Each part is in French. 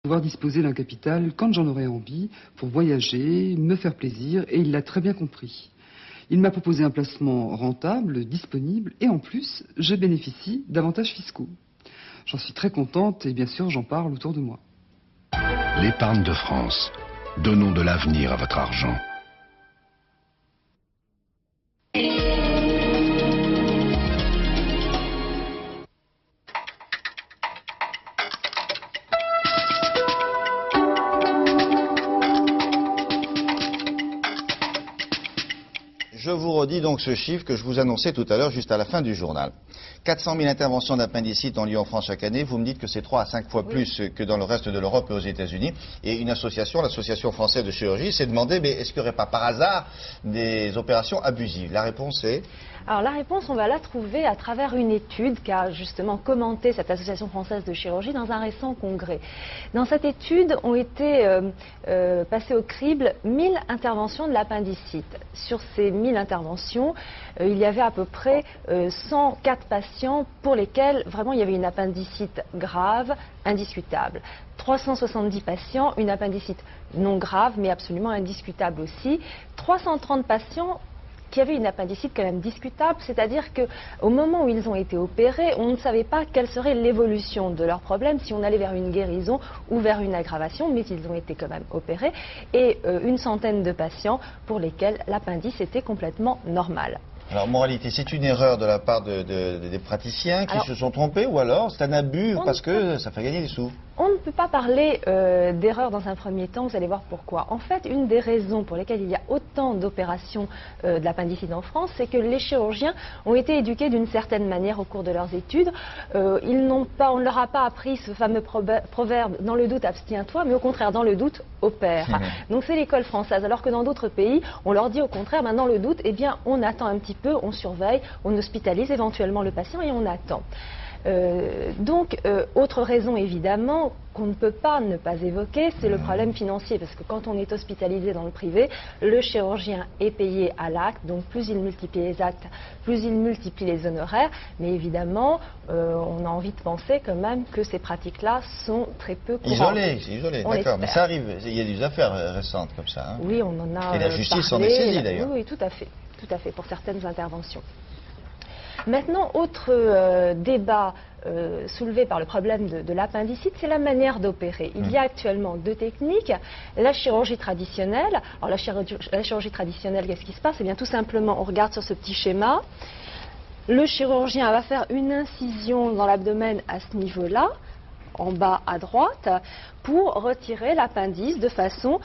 pouvoir disposer d'un capital quand j'en aurai envie pour voyager, me faire plaisir, et il l'a très bien compris. Il m'a proposé un placement rentable, disponible, et en plus, je bénéficie d'avantages fiscaux. J'en suis très contente et bien sûr, j'en parle autour de moi. L'épargne de France. Donnons de l'avenir à votre argent. Je vous redis donc ce chiffre que je vous annonçais tout à l'heure, juste à la fin du journal. 400 000 interventions d'appendicite ont lieu en France chaque année. Vous me dites que c'est 3 à 5 fois plus que dans le reste de l'Europe et aux États-Unis. Et une association, l'Association française de chirurgie, s'est demandé, mais est-ce qu'il n'y aurait pas par hasard des opérations abusives? La réponse est... Alors la réponse, on va la trouver à travers une étude qu'a justement commenté cette Association française de chirurgie dans un récent congrès. Dans cette étude ont été passées au crible 1000 interventions de l'appendicite. Sur ces 1000 interventions, il y avait à peu près 104 patients pour lesquels vraiment il y avait une appendicite grave, indiscutable. 370 patients, une appendicite non grave mais absolument indiscutable aussi. 330 patients qui avaient une appendicite quand même discutable, c'est-à-dire qu'au moment où ils ont été opérés, on ne savait pas quelle serait l'évolution de leur problème, si on allait vers une guérison ou vers une aggravation, mais ils ont été quand même opérés, et une centaine de patients pour lesquels l'appendice était complètement normal. Alors, moralité, c'est une erreur de la part des praticiens qui se sont trompés, ou alors c'est un abus parce que ça fait gagner des sous? On ne peut pas parler d'erreur dans un premier temps, vous allez voir pourquoi. En fait, une des raisons pour lesquelles il y a autant d'opérations de l'appendicite en France, c'est que les chirurgiens ont été éduqués d'une certaine manière au cours de leurs études. On ne leur a pas appris ce fameux proverbe « dans le doute, abstiens-toi », mais au contraire, dans le doute, opère. Donc c'est l'école française, alors que dans d'autres pays, on leur dit au contraire, dans le doute, eh bien, on attend un petit peu, on surveille, on hospitalise éventuellement le patient et on attend. Autre raison évidemment qu'on ne peut pas ne pas évoquer, c'est le problème financier, parce que quand on est hospitalisé dans le privé, le chirurgien est payé à l'acte, donc plus il multiplie les actes, plus il multiplie les honoraires, mais évidemment, on a envie de penser quand même que ces pratiques-là sont très peu courantes. Isolées, d'accord, mais ça arrive, il y a des affaires récentes comme ça. Hein. Oui, on en a et la justice parlé, en est saisie d'ailleurs. Oui, tout à fait, pour certaines interventions. Maintenant, autre débat soulevé par le problème de l'appendicite, c'est la manière d'opérer. Il y a actuellement deux techniques. La chirurgie traditionnelle. Alors la chirurgie traditionnelle, qu'est-ce qui se passe? Eh bien tout simplement, on regarde sur ce petit schéma. Le chirurgien va faire une incision dans l'abdomen à ce niveau-là, en bas à droite, pour retirer l'appendice de façon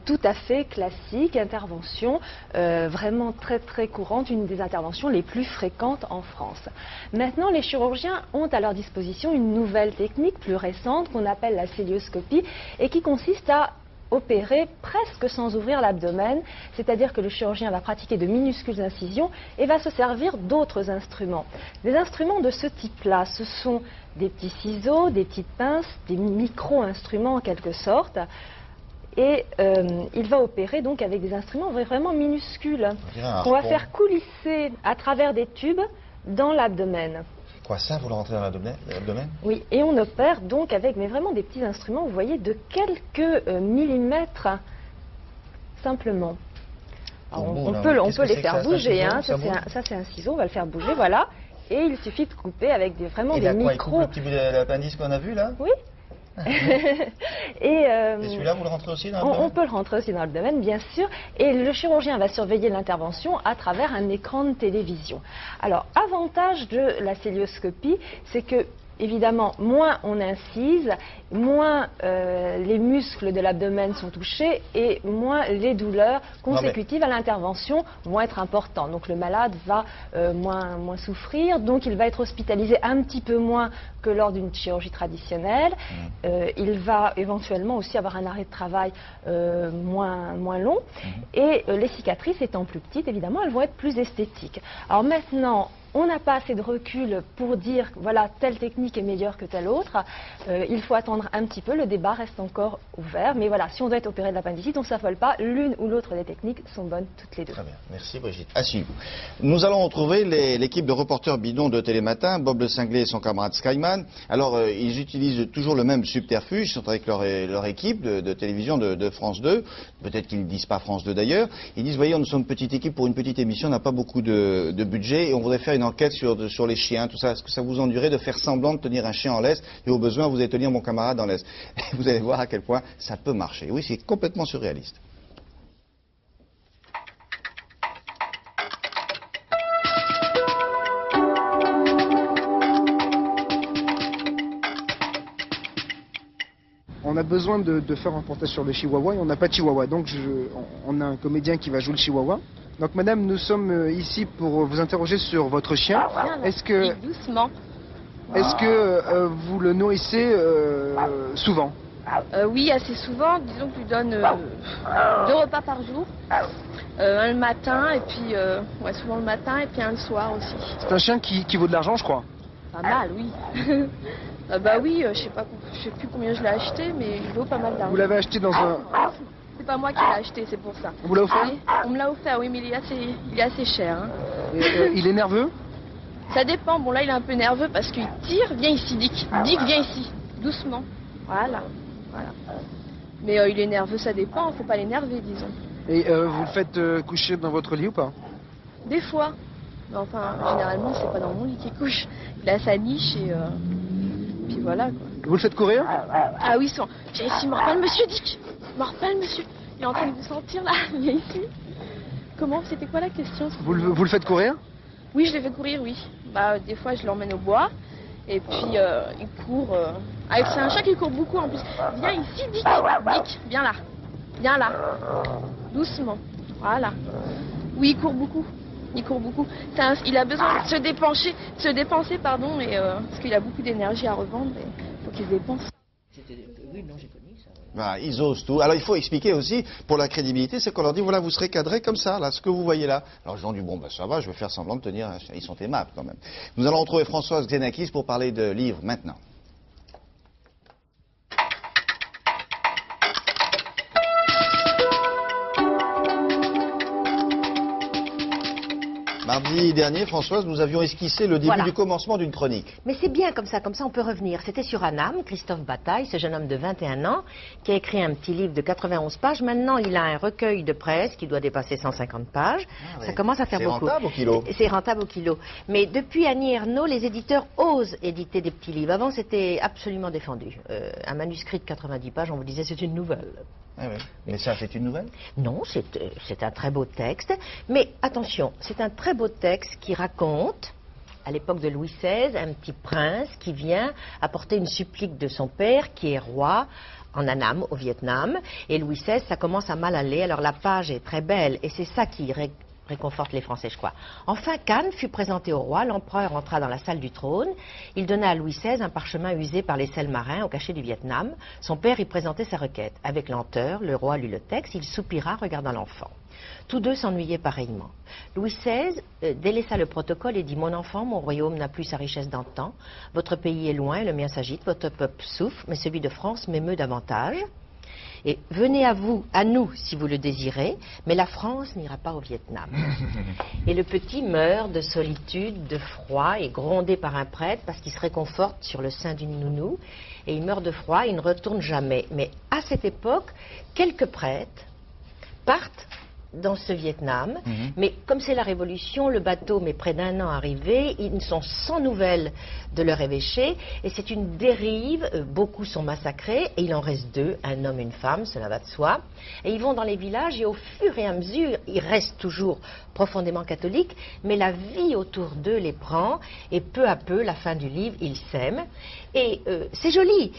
tout à fait classique, intervention vraiment très très courante, une des interventions les plus fréquentes en France. Maintenant, les chirurgiens ont à leur disposition une nouvelle technique plus récente qu'on appelle la cœlioscopie et qui consiste à opérer presque sans ouvrir l'abdomen, c'est-à-dire que le chirurgien va pratiquer de minuscules incisions et va se servir d'autres instruments. Des instruments de ce type-là, ce sont des petits ciseaux, des petites pinces, des micro-instruments en quelque sorte. Et il va opérer donc avec des instruments vraiment minuscules qu'on va faire coulisser à travers des tubes dans l'abdomen. Quoi, ça, vous le rentrez dans l'abdomen? Oui, et on opère donc avec vraiment des petits instruments, vous voyez, de quelques millimètres simplement. Alors, on peut les faire bouger, hein. Ça c'est un ciseau, on va le faire bouger, voilà. Et il suffit de couper avec vraiment des micros. Il coupe le petit bout de l'appendice qu'on a vu là? Oui. Et celui-là, vous le rentrez aussi dans l'abdomen? On peut le rentrer aussi dans l'abdomen, bien sûr. Et le chirurgien va surveiller l'intervention à travers un écran de télévision. Alors, avantage de la cœlioscopie, c'est que évidemment, moins on incise, moins les muscles de l'abdomen sont touchés et moins les douleurs consécutives à l'intervention vont être importantes. Donc le malade va moins souffrir, donc il va être hospitalisé un petit peu moins que lors d'une chirurgie traditionnelle. Il va éventuellement aussi avoir un arrêt de travail moins long. Et les cicatrices étant plus petites, évidemment, elles vont être plus esthétiques. Alors maintenant, on n'a pas assez de recul pour dire voilà, telle technique est meilleure que telle autre. Il faut attendre un petit peu, le débat reste encore ouvert. Mais voilà, si on doit être opéré de l'appendicite, on ne s'affole pas, l'une ou l'autre des techniques sont bonnes toutes les deux. Très bien, merci Brigitte. À suivre. Nous allons retrouver l'équipe de reporters bidons de Télématin, Bob Le Cinglé et son camarade Skyman. Alors, ils utilisent toujours le même subterfuge, ils sont avec leur équipe de télévision de France 2. Peut-être qu'ils ne disent pas France 2 d'ailleurs. Ils disent, voyez, nous sommes une petite équipe pour une petite émission, on n'a pas beaucoup de budget et on voudrait faire une enquête sur les chiens, tout ça. Est-ce que ça vous ennuierait de faire semblant de tenir un chien en laisse et au besoin, vous allez tenir mon camarade en laisse? Et vous allez voir à quel point ça peut marcher. Oui, c'est complètement surréaliste. On a besoin de faire un reportage sur le chihuahua et on n'a pas de chihuahua. Donc on a un comédien qui va jouer le chihuahua. Donc madame, nous sommes ici pour vous interroger sur votre chien. Est-ce que, doucement. est-ce que vous le nourrissez souvent? Oui, assez souvent. Disons que je lui donne 2 repas par jour. Un le matin et puis ouais, souvent le matin et puis un le soir aussi. C'est un chien qui vaut de l'argent, je crois. Pas mal, oui. Bah oui, je sais plus combien je l'ai acheté, mais il vaut pas mal d'argent. Vous l'avez acheté dans un... C'est pas moi qui l'ai acheté, c'est pour ça. On vous l'a offert? Oui, on me l'a offert, oui, mais il est assez cher. Hein. Et, il est nerveux? Ça dépend. Bon là, il est un peu nerveux parce qu'il tire. Viens ici, Dick. Dick, viens ici. Doucement. Voilà. Mais il est nerveux, ça dépend. Faut pas l'énerver, disons. Et vous le faites coucher dans votre lit ou pas? Des fois. Mais enfin, généralement, c'est pas dans mon lit qu'il couche. Il a sa niche et puis voilà, quoi. Vous le faites courir? Ah oui, viens ici, mord pas le monsieur, Dick. Mord pas le monsieur. Il est en train de vous sentir, là. Viens ici. Comment? C'était quoi la question? Vous le faites courir? Oui, je l'ai fait courir, oui. Bah, des fois, je l'emmène au bois. Et puis, il court. C'est un chat qui court beaucoup, en plus. Viens ici, Dick. Dick, viens là. Viens là. Doucement. Voilà. Oui, il court beaucoup. Il court beaucoup. Il a besoin de se dépenser, pardon, et, parce qu'il a beaucoup d'énergie à revendre. Il faut qu'il se dépense. Oui, non, j'ai connu ça. Bah, ils osent tout. Alors il faut expliquer aussi, pour la crédibilité, c'est qu'on leur dit, voilà, vous serez cadré comme ça, là, ce que vous voyez là. Alors ils ont dit, bon, bah, ça va, je vais faire semblant de tenir un chien. Ils sont aimables quand même. Nous allons retrouver Françoise Xenakis pour parler de livres maintenant. Mardi dernier, Françoise, nous avions esquissé le début du commencement d'une chronique. Mais c'est bien comme ça on peut revenir. C'était sur Annam, Christophe Bataille, ce jeune homme de 21 ans, qui a écrit un petit livre de 91 pages. Maintenant, il a un recueil de presse qui doit dépasser 150 pages. Ah ouais. Ça commence à faire beaucoup. C'est rentable au kilo. C'est rentable au kilo. Mais depuis Annie Ernaux, les éditeurs osent éditer des petits livres. Avant, c'était absolument défendu. Un manuscrit de 90 pages, on vous disait c'est une nouvelle. Ah oui. Mais ça, c'est une nouvelle? Non, c'est un très beau texte. Mais attention, c'est un très beau texte qui raconte, à l'époque de Louis XVI, un petit prince qui vient apporter une supplique de son père, qui est roi en Annam, au Vietnam. Et Louis XVI, ça commence à mal aller. Alors la page est très belle et c'est ça qui réconforte les Français, je crois. Enfin, Cannes fut présenté au roi. L'empereur entra dans la salle du trône. Il donna à Louis XVI un parchemin usé par les sels marins au cachet du Vietnam. Son père y présentait sa requête. Avec lenteur, le roi lut le texte. Il soupira, regardant l'enfant. Tous deux s'ennuyaient pareillement. Louis XVI délaissa le protocole et dit « Mon enfant, mon royaume n'a plus sa richesse d'antan. Votre pays est loin, le mien s'agite, votre peuple souffre, mais celui de France m'émeut davantage. Et venez à nous si vous le désirez, mais la France n'ira pas au Vietnam. » Et le petit meurt de solitude, de froid, et grondé par un prêtre parce qu'il se réconforte sur le sein d'une nounou. Et il meurt de froid, il ne retourne jamais. Mais à cette époque, quelques prêtres partent dans ce Vietnam, mais comme c'est la Révolution, le bateau met près d'1 an arrivé, ils sont sans nouvelles de leur évêché, et c'est une dérive, beaucoup sont massacrés, et il en reste 2, un homme et une femme, cela va de soi, et ils vont dans les villages, et au fur et à mesure, ils restent toujours profondément catholiques, mais la vie autour d'eux les prend, et peu à peu, la fin du livre, ils s'aiment, et c'est joli,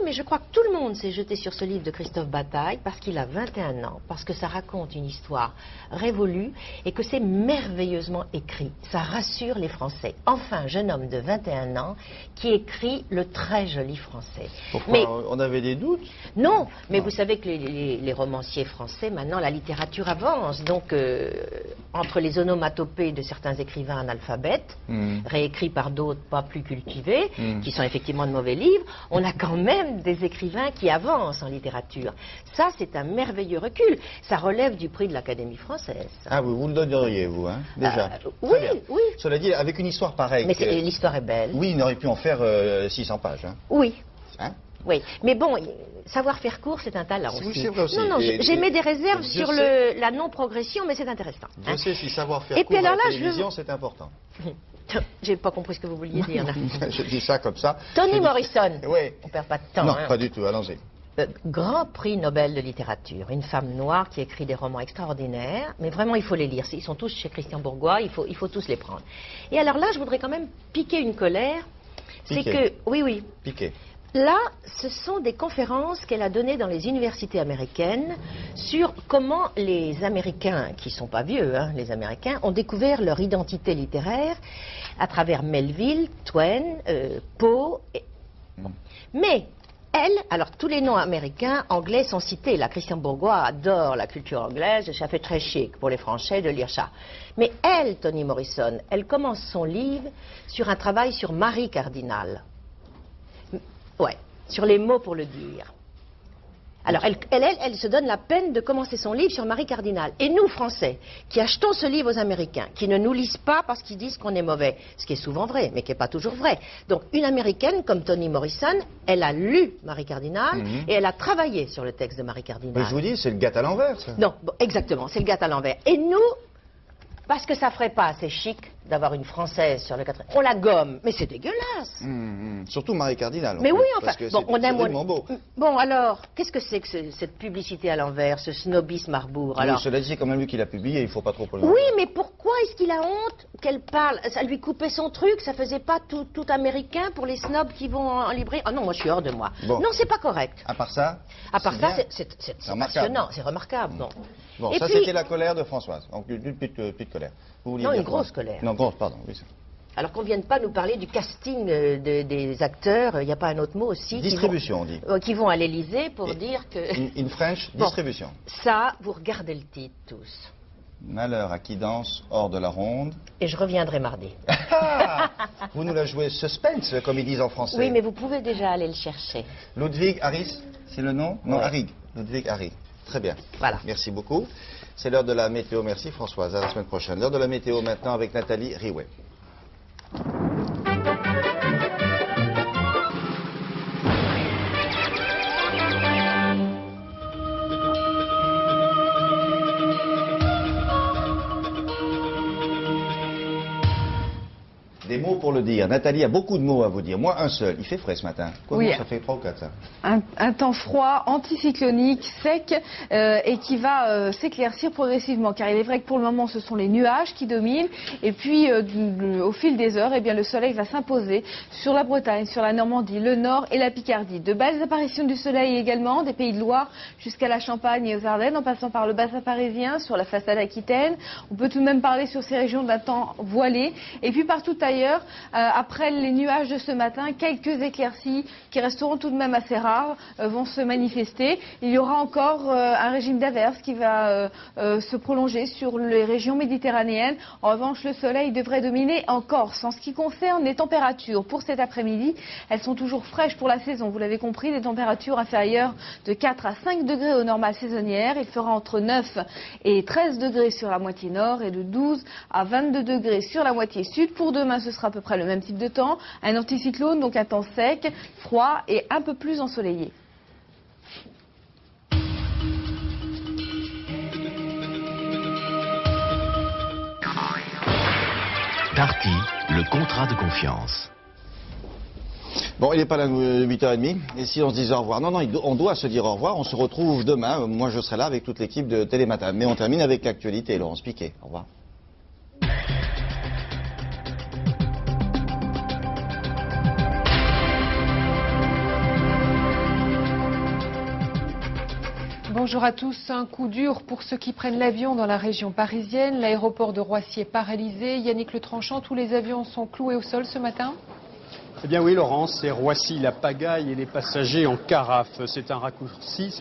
mais je crois que tout le monde s'est jeté sur ce livre de Christophe Bataille, parce qu'il a 21 ans, parce que ça raconte une histoire histoire révolue et que c'est merveilleusement écrit. Ça rassure les Français. Enfin, un jeune homme de 21 ans qui écrit le très joli français. Pourquoi Mais on avait des doutes? non, mais Non. vous savez que les romanciers français, maintenant, la littérature avance. Donc, entre les onomatopées de certains écrivains analphabètes, réécrits par d'autres pas plus cultivés, qui sont effectivement de mauvais livres, on a quand même des écrivains qui avancent en littérature. Ça, c'est un merveilleux recul. Ça relève du prix de l'Académie française. Ah oui, vous le donneriez, vous, hein, déjà. Oui, Très bien. oui. Cela dit, avec une histoire pareille... Mais l'histoire est belle. Oui, il aurait pu en faire 600 pages. Hein. Oui. Hein? Oui, mais bon, savoir faire court, c'est un talent Oui, aussi. c'est vrai aussi. Non, non, Et- j'émets des et réserves Dieu sur sait- la non-progression, mais c'est intéressant. Je hein. sais si savoir faire Et court puis alors à la là, je veux- télévision, c'est important. J'ai pas compris ce que vous vouliez dire. Là. Je dis ça comme ça. Toni Je dis- Morrison, Oui. on perd pas de temps. Non, hein. pas du tout, allons-y. Grand prix Nobel de littérature, une femme noire qui écrit des romans extraordinaires, mais vraiment il faut les lire. Ils sont tous chez Christian Bourgois, il faut tous les prendre. Et alors là, je voudrais quand même piquer une colère. C'est Piquer. que, oui, Piqué. là, ce sont des conférences qu'elle a données dans les universités américaines sur comment les Américains, qui ne sont pas vieux, hein, les Américains, ont découvert leur identité littéraire à travers Melville, Twain, Poe. Mais elle, alors tous les noms américains, anglais sont cités. Là, Christian Bourgois adore la culture anglaise, ça fait très chic pour les Français de lire ça. Mais elle, Toni Morrison, elle commence son livre sur un travail sur Marie Cardinal. Ouais, sur les mots pour le dire. Alors, elle se donne la peine de commencer son livre sur Marie Cardinal. Et nous, Français, qui achetons ce livre aux Américains, qui ne nous lisent pas parce qu'ils disent qu'on est mauvais, ce qui est souvent vrai, mais qui n'est pas toujours vrai. Donc, une Américaine comme Toni Morrison, elle a lu Marie Cardinal et elle a travaillé sur le texte de Marie Cardinal. Mais je vous dis, c'est le gâte à l'envers, ça. Non, bon, exactement, c'est le gâte à l'envers. Et nous, parce que ça ferait pas assez chic d'avoir une Française sur le 4. On la gomme, mais c'est dégueulasse. Surtout Marie Cardinal. en Mais plus, oui, enfin, parce que bon, c'est- on c'est aime. vraiment beau. Bon, alors, qu'est-ce que c'est que cette publicité à l'envers, ce snobisme à rebours alors Oui, cela dit, c'est quand même lui qui l'a publié, il ne faut pas trop le Oui, mais pourquoi est-ce qu'il a honte qu'elle parle? Ça lui coupait son truc, ça faisait pas tout américain pour les snobs qui vont en librairie. Ah non, moi je suis hors de moi. Bon. Non, c'est pas correct. À part ça À part ça, bien. c'est remarquable. passionnant, c'est remarquable. Bon, Bon, Et ça puis- c'était la colère de Françoise. Donc une petite colère. Vous vouliez Non, dire une quoi? grosse colère. Non, grosse, pardon. Oui, ça. Alors qu'on ne vienne pas nous parler du casting des acteurs, il n'y a pas un autre mot aussi Distribution, on dit. qui vont à l'Élysée pour Et- dire que... Une French Bon. distribution. Ça, vous regardez le titre tous. Malheur à qui danse hors de la ronde. Et je reviendrai mardi. Ah vous nous la jouez suspense, comme ils disent en français. Oui, mais vous pouvez déjà aller le chercher. Ludwig Harris, c'est le nom? Non, Ouais. Harrig. Ludwig Harrig. Très bien. Voilà. Merci beaucoup. C'est l'heure de la météo. Merci Françoise. À la semaine prochaine. L'heure de la météo maintenant avec Nathalie Riouet. Des mots pour le dire. Nathalie a beaucoup de mots à vous dire. Moi, un seul. Il fait frais ce matin. Quoi, Oui. bon, ça fait 3 ou 4, ça. Un temps froid, anticyclonique, sec et qui va s'éclaircir progressivement. Car il est vrai que pour le moment, ce sont les nuages qui dominent. Et puis, au fil des heures, eh bien, le soleil va s'imposer sur la Bretagne, sur la Normandie, le Nord et la Picardie. De belles apparitions du soleil également, des Pays de Loire jusqu'à la Champagne et aux Ardennes, en passant par le bassin parisien, sur la façade aquitaine. On peut tout de même parler sur ces régions d'un temps voilé. Et puis partout ailleurs, après les nuages de ce matin, quelques éclaircies qui resteront tout de même assez rares vont se manifester. Il y aura encore un régime d'averses qui va se prolonger sur les régions méditerranéennes. En revanche, le soleil devrait dominer en Corse. En ce qui concerne les températures pour cet après-midi, elles sont toujours fraîches pour la saison. Vous l'avez compris, des températures inférieures de 4 à 5 degrés aux normales saisonnières. Il fera entre 9 et 13 degrés sur la moitié nord et de 12 à 22 degrés sur la moitié sud. Pour demain, ce sera à peu près le même type de temps. Un anticyclone, donc un temps sec, froid et un peu plus ensoleillé. Darty, le contrat de confiance. Bon, il n'est pas là 8h30. Et si on se disait au revoir? Non, non, on doit se dire au revoir. On se retrouve demain. Moi, je serai là avec toute l'équipe de Télématin. Mais on termine avec l'actualité. Laurence Piquet. Au revoir. Bonjour à tous. Un coup dur pour ceux qui prennent l'avion dans la région parisienne. L'aéroport de Roissy est paralysé. Yannick Le Tranchant, tous les avions sont cloués au sol ce matin? Eh bien oui, Laurence, c'est Roissy, la pagaille et les passagers en carafe. C'est un raccourci,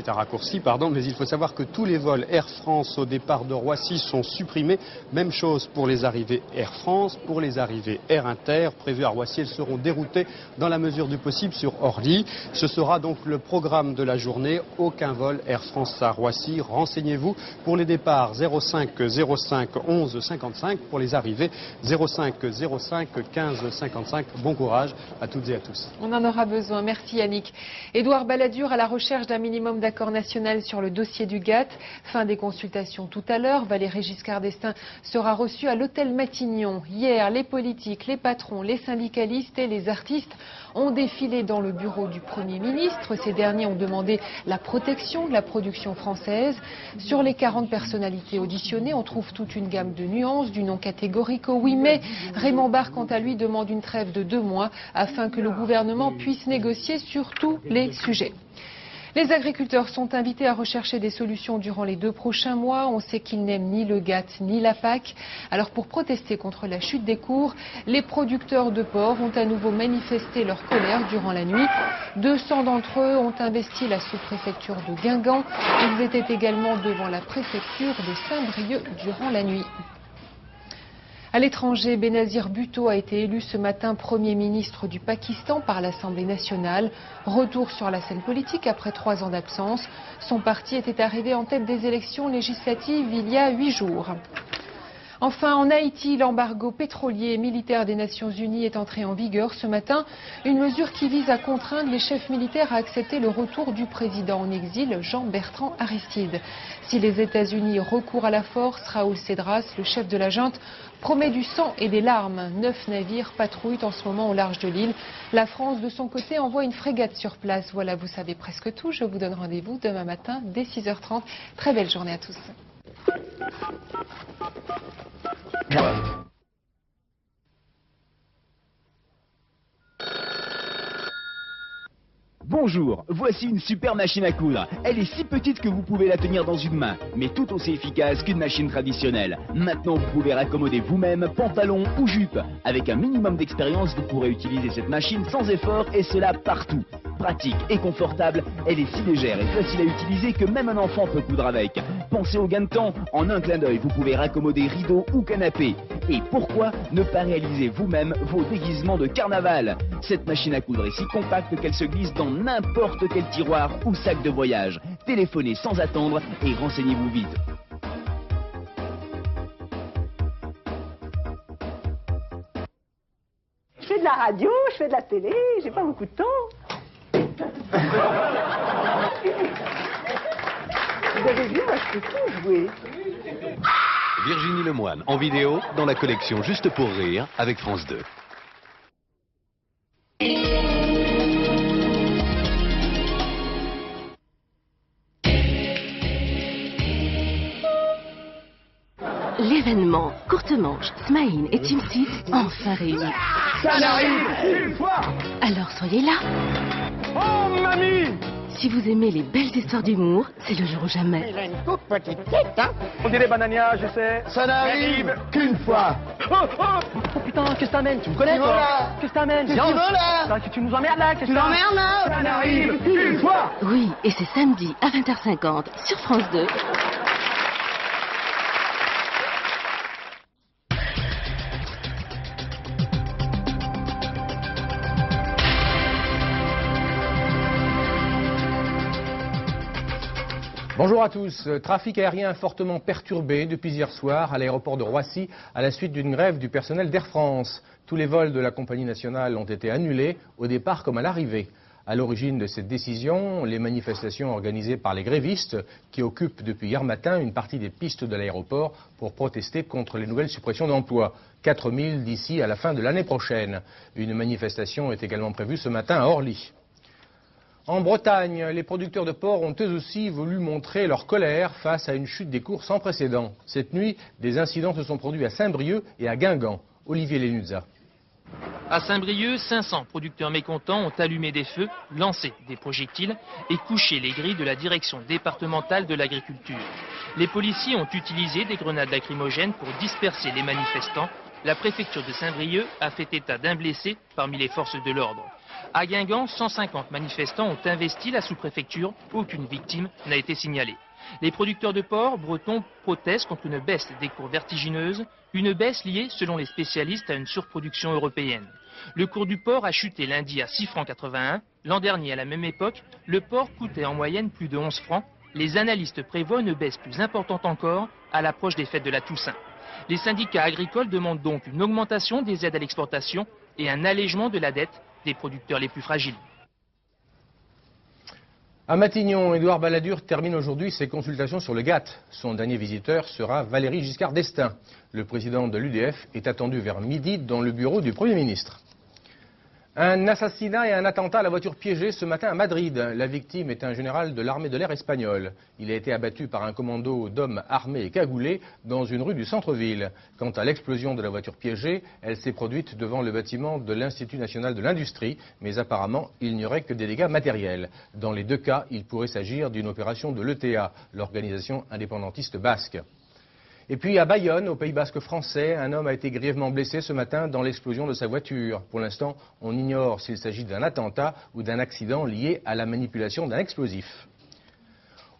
mais il faut savoir que tous les vols Air France au départ de Roissy sont supprimés. Même chose pour les arrivées Air France, pour les arrivées Air Inter, prévues à Roissy, elles seront déroutées dans la mesure du possible sur Orly. Ce sera donc le programme de la journée. Aucun vol Air France à Roissy. Renseignez-vous pour les départs 05 05 11 55, pour les arrivées 05 05 15 55. Bon courage à toutes et à tous. On en aura besoin. Merci Yannick. Édouard Balladur à la recherche d'un minimum d'accord national sur le dossier du GATT. Fin des consultations tout à l'heure. Valéry Giscard d'Estaing sera reçu à l'hôtel Matignon. Hier, les politiques, les patrons, les syndicalistes et les artistes ont défilé dans le bureau du Premier ministre. Ces derniers ont demandé la protection de la production française. Sur les 40 personnalités auditionnées, on trouve toute une gamme de nuances, du non catégorique au oui, mais Raymond Barre, quant à lui, demande une trêve de 2 mois afin que le gouvernement puisse négocier sur tous les sujets. Les agriculteurs sont invités à rechercher des solutions durant les 2 prochains mois. On sait qu'ils n'aiment ni le GATT ni la PAC. Alors pour protester contre la chute des cours, les producteurs de porc ont à nouveau manifesté leur colère durant la nuit. 200 d'entre eux ont investi la sous-préfecture de Guingamp. Ils étaient également devant la préfecture de Saint-Brieuc durant la nuit. À l'étranger, Benazir Bhutto a été élu ce matin Premier ministre du Pakistan par l'Assemblée nationale. Retour sur la scène politique après 3 ans d'absence. Son parti était arrivé en tête des élections législatives il y a 8 jours. Enfin, en Haïti, l'embargo pétrolier et militaire des Nations Unies est entré en vigueur ce matin. Une mesure qui vise à contraindre les chefs militaires à accepter le retour du président en exil, Jean-Bertrand Aristide. Si les États-Unis recourent à la force, Raoul Cedras, le chef de la junte, promet du sang et des larmes. 9 navires patrouillent en ce moment au large de l'île. La France, de son côté, envoie une frégate sur place. Voilà, vous savez presque tout. Je vous donne rendez-vous demain matin dès 6h30. Très belle journée à tous. Bonjour, voici une super machine à coudre. Elle est si petite que vous pouvez la tenir dans une main, mais tout aussi efficace qu'une machine traditionnelle. Maintenant, vous pouvez raccommoder vous-même pantalon ou jupe. Avec un minimum d'expérience, vous pourrez utiliser cette machine sans effort et cela partout. Pratique et confortable, elle est si légère et facile à utiliser que même un enfant peut coudre avec. Pensez au gain de temps, en un clin d'œil, vous pouvez raccommoder rideaux ou canapé. Et pourquoi ne pas réaliser vous-même vos déguisements de carnaval? Cette machine à coudre est si compacte qu'elle se glisse dans n'importe quel tiroir ou sac de voyage. Téléphonez sans attendre et renseignez-vous vite. Je fais de la radio, je fais de la télé, j'ai pas beaucoup de temps. Vous avez vu, moi je peux tout jouer. Virginie Lemoine en vidéo dans la collection Juste pour rire avec France 2. L'événement Courte Manche, Smaïn et Team 6 enfin réunis. Ça n'arrive qu'une fois. Alors soyez là. Oh mamie! Si vous aimez les belles histoires d'humour, c'est le jour ou jamais. Il a une toute petite tête, hein? On dirait Banania, je sais. Ça n'arrive qu'une fois. Oh putain, qu'est-ce que t'amènes? Tu me connais toi? Qu'est-ce que t'amènes? Qu'est-ce que tu veux là? Tu nous emmerdes là? Tu l'emmerdes là? Ça n'arrive qu'une fois. Oui, et c'est samedi à 20h50 sur France 2. Bonjour à tous. Trafic aérien fortement perturbé depuis hier soir à l'aéroport de Roissy à la suite d'une grève du personnel d'Air France. Tous les vols de la compagnie nationale ont été annulés au départ comme à l'arrivée. À l'origine de cette décision, les manifestations organisées par les grévistes qui occupent depuis hier matin une partie des pistes de l'aéroport pour protester contre les nouvelles suppressions d'emplois. 4000 d'ici à la fin de l'année prochaine. Une manifestation est également prévue ce matin à Orly. En Bretagne, les producteurs de porc ont eux aussi voulu montrer leur colère face à une chute des cours sans précédent. Cette nuit, des incidents se sont produits à Saint-Brieuc et à Guingamp. Olivier Lenuza. À Saint-Brieuc, 500 producteurs mécontents ont allumé des feux, lancé des projectiles et couché les grilles de la direction départementale de l'agriculture. Les policiers ont utilisé des grenades lacrymogènes pour disperser les manifestants. La préfecture de Saint-Brieuc a fait état d'un blessé parmi les forces de l'ordre. À Guingamp, 150 manifestants ont investi la sous-préfecture. Aucune victime n'a été signalée. Les producteurs de porc bretons protestent contre une baisse des cours vertigineuses, une baisse liée, selon les spécialistes, à une surproduction européenne. Le cours du porc a chuté lundi à 6,81 francs. L'an dernier, à la même époque, le porc coûtait en moyenne plus de 11 francs. Les analystes prévoient une baisse plus importante encore à l'approche des fêtes de la Toussaint. Les syndicats agricoles demandent donc une augmentation des aides à l'exportation et un allègement de la dette des producteurs les plus fragiles. À Matignon, Édouard Balladur termine aujourd'hui ses consultations sur le GATT. Son dernier visiteur sera Valéry Giscard d'Estaing. Le président de l'UDF est attendu vers midi dans le bureau du Premier ministre. Un assassinat et un attentat à la voiture piégée ce matin à Madrid. La victime est un général de l'armée de l'air espagnole. Il a été abattu par un commando d'hommes armés et cagoulés dans une rue du centre-ville. Quant à l'explosion de la voiture piégée, elle s'est produite devant le bâtiment de l'Institut national de l'industrie, mais apparemment il n'y aurait que des dégâts matériels. Dans les deux cas, il pourrait s'agir d'une opération de l'ETA, l'organisation indépendantiste basque. Et puis à Bayonne, au Pays basque français, un homme a été grièvement blessé ce matin dans l'explosion de sa voiture. Pour l'instant, on ignore s'il s'agit d'un attentat ou d'un accident lié à la manipulation d'un explosif.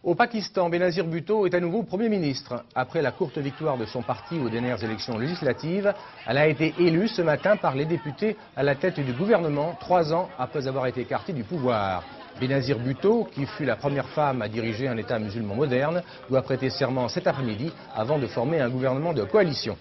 Au Pakistan, Benazir Bhutto est à nouveau Premier ministre. Après la courte victoire de son parti aux dernières élections législatives, elle a été élue ce matin par les députés à la tête du gouvernement, 3 ans après avoir été écartée du pouvoir. Benazir Bhutto, qui fut la première femme à diriger un État musulman moderne, doit prêter serment cet après-midi avant de former un gouvernement de coalition.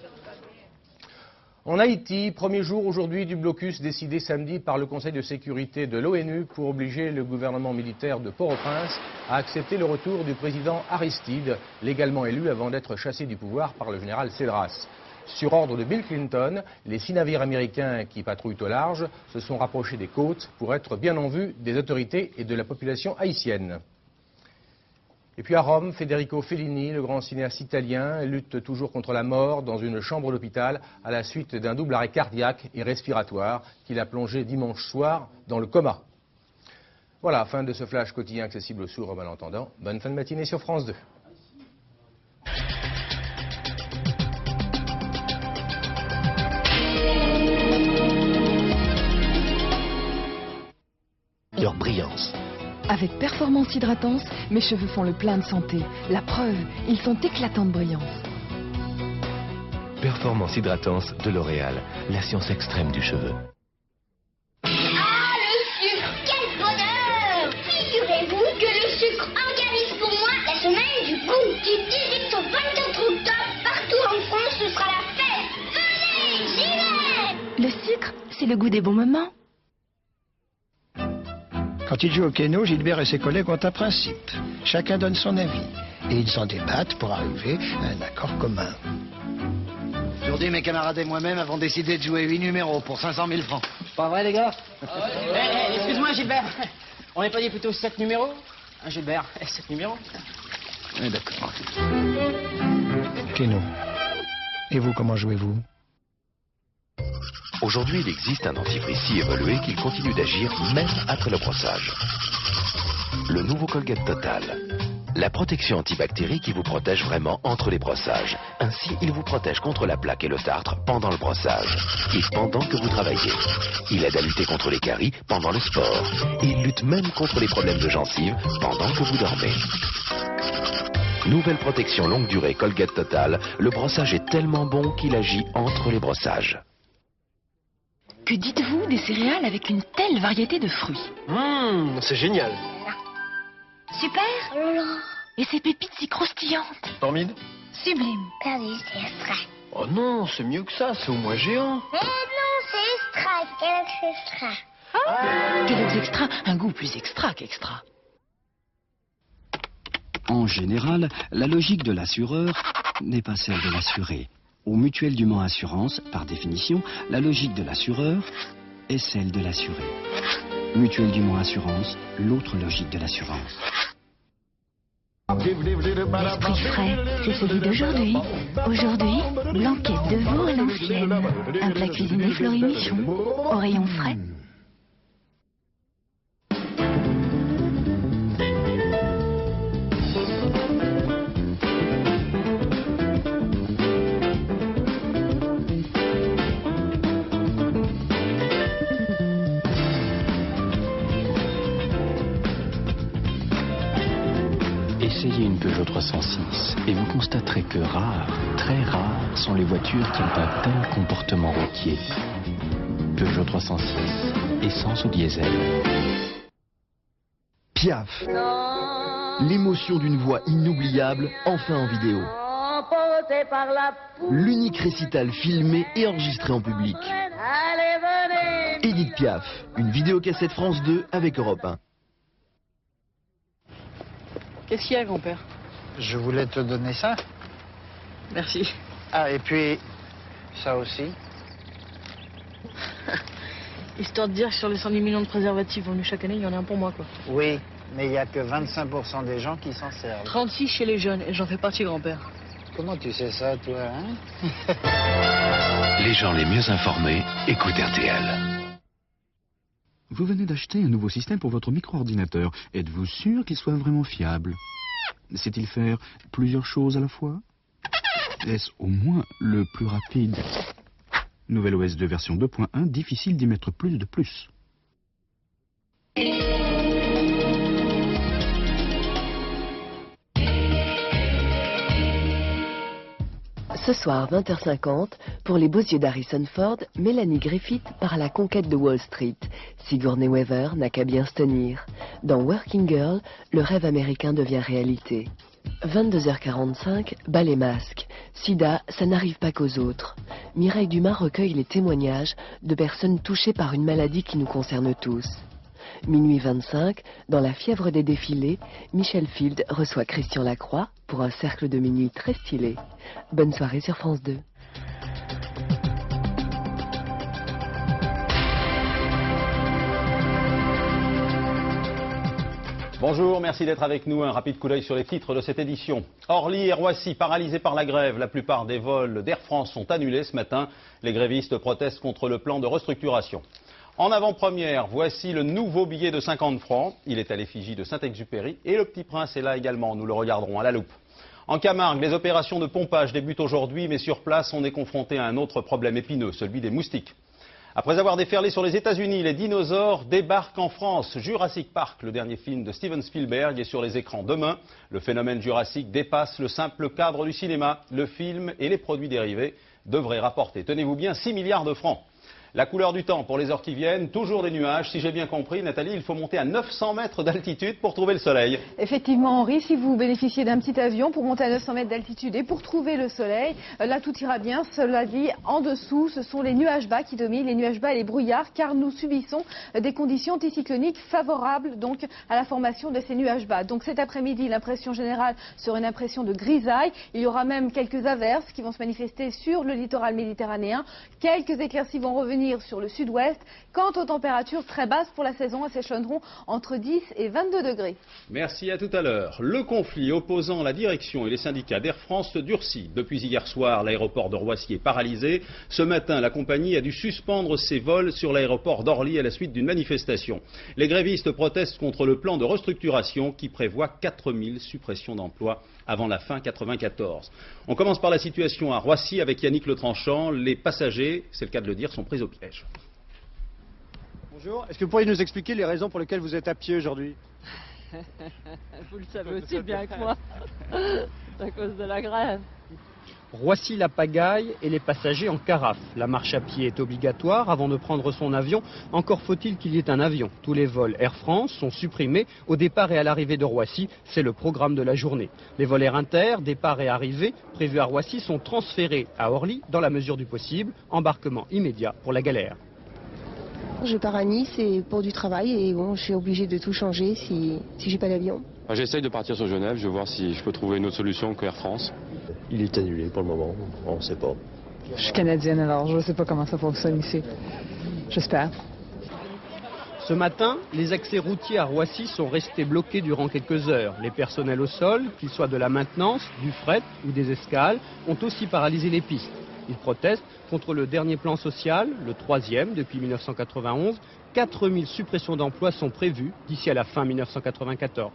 En Haïti, premier jour aujourd'hui du blocus décidé samedi par le Conseil de sécurité de l'ONU pour obliger le gouvernement militaire de Port-au-Prince à accepter le retour du président Aristide, légalement élu avant d'être chassé du pouvoir par le général Cedras. Sur ordre de Bill Clinton, les 6 navires américains qui patrouillent au large se sont rapprochés des côtes pour être bien en vue des autorités et de la population haïtienne. Et puis à Rome, Federico Fellini, le grand cinéaste italien, lutte toujours contre la mort dans une chambre d'hôpital à la suite d'un double arrêt cardiaque et respiratoire qui l'a plongé dimanche soir dans le coma. Voilà, fin de ce flash quotidien accessible aux sourds et malentendants. Bonne fin de matinée sur France 2. Leur brillance. Avec Performance Hydratance, mes cheveux font le plein de santé. La preuve, ils sont éclatants de brillance. Performance Hydratance de L'Oréal, la science extrême du cheveu. Ah, le sucre, quel bonheur! Figurez-vous que le sucre organise pour moi la semaine du goût. Du 18 au 24 octobre, partout en France, ce sera la fête. Venez, j'y vais! Le sucre, c'est le goût des bons moments. Quand ils jouent au keno, Gilbert et ses collègues ont un principe. Chacun donne son avis. Et ils s'en débattent pour arriver à un accord commun. Aujourd'hui, mes camarades et moi-même avons décidé de jouer 8 numéros pour 500 000 francs. Pas vrai, les gars? Excuse-moi, Gilbert. On n'est pas dit plutôt 7 numéros? Hein, Gilbert, 7 numéros? Oui, d'accord. Keno. Et vous, comment jouez-vous? Aujourd'hui, il existe un dentifrice si évolué qu'il continue d'agir même après le brossage. Le nouveau Colgate Total. La protection antibactérie qui vous protège vraiment entre les brossages. Ainsi, il vous protège contre la plaque et le tartre pendant le brossage et pendant que vous travaillez. Il aide à lutter contre les caries pendant le sport. Et il lutte même contre les problèmes de gencives pendant que vous dormez. Nouvelle protection longue durée Colgate Total. Le brossage est tellement bon qu'il agit entre les brossages. Que dites-vous des céréales avec une telle variété de fruits? C'est génial. Super. Et ces pépites si croustillantes? Formide. Sublime. Perdu, c'est extra. Oh non, c'est mieux que ça, c'est au moins géant. Mais non, c'est extra. Kellogg's extra. Kellogg's extra, un goût plus extra qu'extra. En général, la logique de l'assureur n'est pas celle de l'assuré. Au Mutuelle du Mans Assurance, par définition, la logique de l'assureur est celle de l'assuré. Mutuelle du Mans Assurance, l'autre logique de l'assurance. L'esprit frais, c'est celui d'aujourd'hui. Aujourd'hui, blanquette de veau à l'ancienne. Un plat cuisiné Fleury Michon, au rayon frais. Essayez une Peugeot 306 et vous constaterez que rares, très rares, sont les voitures qui ont un tel comportement routier. Peugeot 306, essence ou diesel. Piaf. L'émotion d'une voix inoubliable, enfin en vidéo. L'unique récital filmé et enregistré en public. Édith Piaf, une vidéocassette France 2 avec Europe 1. Qu'est-ce qu'il y a, grand-père? Je voulais te donner ça. Merci. Ah, et puis, ça aussi. Histoire de dire que sur les 110 millions de préservatifs vendus chaque année, il y en a un pour moi, quoi. Oui, mais il n'y a que 25% des gens qui s'en servent. 36 chez les jeunes, et j'en fais partie, grand-père. Comment tu sais ça, toi, hein? Les gens les mieux informés écoutent RTL. Vous venez d'acheter un nouveau système pour votre micro-ordinateur. Êtes-vous sûr qu'il soit vraiment fiable? Sait-il faire plusieurs choses à la fois? Est-ce au moins le plus rapide? Nouvelle OS 2 version 2.1, difficile d'y mettre plus de plus. Ce soir, 20h50, pour les beaux yeux d'Harrison Ford, Mélanie Griffith part à la conquête de Wall Street. Sigourney Weaver n'a qu'à bien se tenir. Dans Working Girl, le rêve américain devient réalité. 22h45, bas les masques. Sida, ça n'arrive pas qu'aux autres. Mireille Dumas recueille les témoignages de personnes touchées par une maladie qui nous concerne tous. Minuit 25, dans la fièvre des défilés, Michel Field reçoit Christian Lacroix pour un cercle de minuit très stylé. Bonne soirée sur France 2. Bonjour, merci d'être avec nous. Un rapide coup d'œil sur les titres de cette édition. Orly et Roissy paralysés par la grève. La plupart des vols d'Air France sont annulés ce matin. Les grévistes protestent contre le plan de restructuration. En avant-première, voici le nouveau billet de 50 francs. Il est à l'effigie de Saint-Exupéry et le Petit Prince est là également. Nous le regarderons à la loupe. En Camargue, les opérations de pompage débutent aujourd'hui, mais sur place, on est confronté à un autre problème épineux, celui des moustiques. Après avoir déferlé sur les États-Unis, les dinosaures débarquent en France. Jurassic Park, le dernier film de Steven Spielberg, est sur les écrans demain. Le phénomène jurassique dépasse le simple cadre du cinéma. Le film et les produits dérivés devraient rapporter, tenez-vous bien, 6 milliards de francs. La couleur du temps pour les heures qui viennent, toujours des nuages. Si j'ai bien compris, Nathalie, il faut monter à 900 mètres d'altitude pour trouver le soleil. Effectivement, Henri, si vous bénéficiez d'un petit avion pour monter à 900 mètres d'altitude et pour trouver le soleil, là tout ira bien. Cela dit, en dessous, ce sont les nuages bas qui dominent, les nuages bas et les brouillards, car nous subissons des conditions anticycloniques favorables donc à la formation de ces nuages bas. Donc cet après-midi, l'impression générale sera une impression de grisaille. Il y aura même quelques averses qui vont se manifester sur le littoral méditerranéen. Quelques éclaircies vont revenir sur le sud-ouest. Quant aux températures très basses pour la saison, elles s'échelonneront entre 10 et 22 degrés. Merci, à tout à l'heure. Le conflit opposant la direction et les syndicats d'Air France se durcit. Depuis hier soir, l'aéroport de Roissy est paralysé. Ce matin, la compagnie a dû suspendre ses vols sur l'aéroport d'Orly à la suite d'une manifestation. Les grévistes protestent contre le plan de restructuration qui prévoit 4000 suppressions d'emplois avant la fin 94. On commence par la situation à Roissy avec Yannick Letranchant. Les passagers, c'est le cas de le dire, sont pris au piège. Bonjour, est-ce que vous pourriez nous expliquer les raisons pour lesquelles vous êtes à pied aujourd'hui? Vous le savez aussi bien que moi. C'est à cause de la grève. Roissy la pagaille et les passagers en carafe. La marche à pied est obligatoire avant de prendre son avion. Encore faut-il qu'il y ait un avion. Tous les vols Air France sont supprimés au départ et à l'arrivée de Roissy. C'est le programme de la journée. Les vols Air Inter, départ et arrivée, prévus à Roissy, sont transférés à Orly dans la mesure du possible. Embarquement immédiat pour la galère. Je pars à Nice et pour du travail et bon, je suis obligée de tout changer si j'ai pas d'avion. J'essaye de partir sur Genève, je vais voir si je peux trouver une autre solution que Air France. Il est annulé pour le moment, on ne sait pas. Je suis canadienne alors je ne sais pas comment ça fonctionne ici. J'espère. Ce matin, les accès routiers à Roissy sont restés bloqués durant quelques heures. Les personnels au sol, qu'ils soient de la maintenance, du fret ou des escales, ont aussi paralysé les pistes. Ils protestent contre le dernier plan social, le troisième depuis 1991. 4000 suppressions d'emplois sont prévues d'ici à la fin 1994.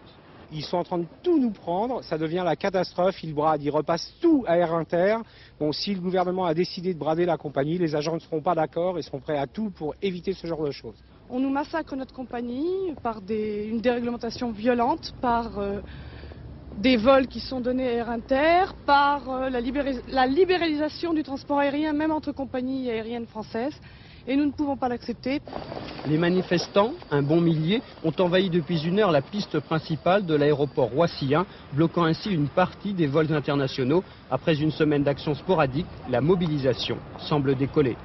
Ils sont en train de tout nous prendre, ça devient la catastrophe, ils bradent, ils repassent tout à Air Inter. Bon, si le gouvernement a décidé de brader la compagnie, les agents ne seront pas d'accord et seront prêts à tout pour éviter ce genre de choses. On nous massacre notre compagnie par une déréglementation violente, par des vols qui sont donnés à Air Inter, par la libéralisation du transport aérien, même entre compagnies aériennes françaises. Et nous ne pouvons pas l'accepter. Les manifestants, un bon millier, ont envahi depuis 1 heure la piste principale de l'aéroport roissien, bloquant ainsi une partie des vols internationaux. Après une semaine d'action sporadique, la mobilisation semble décoller.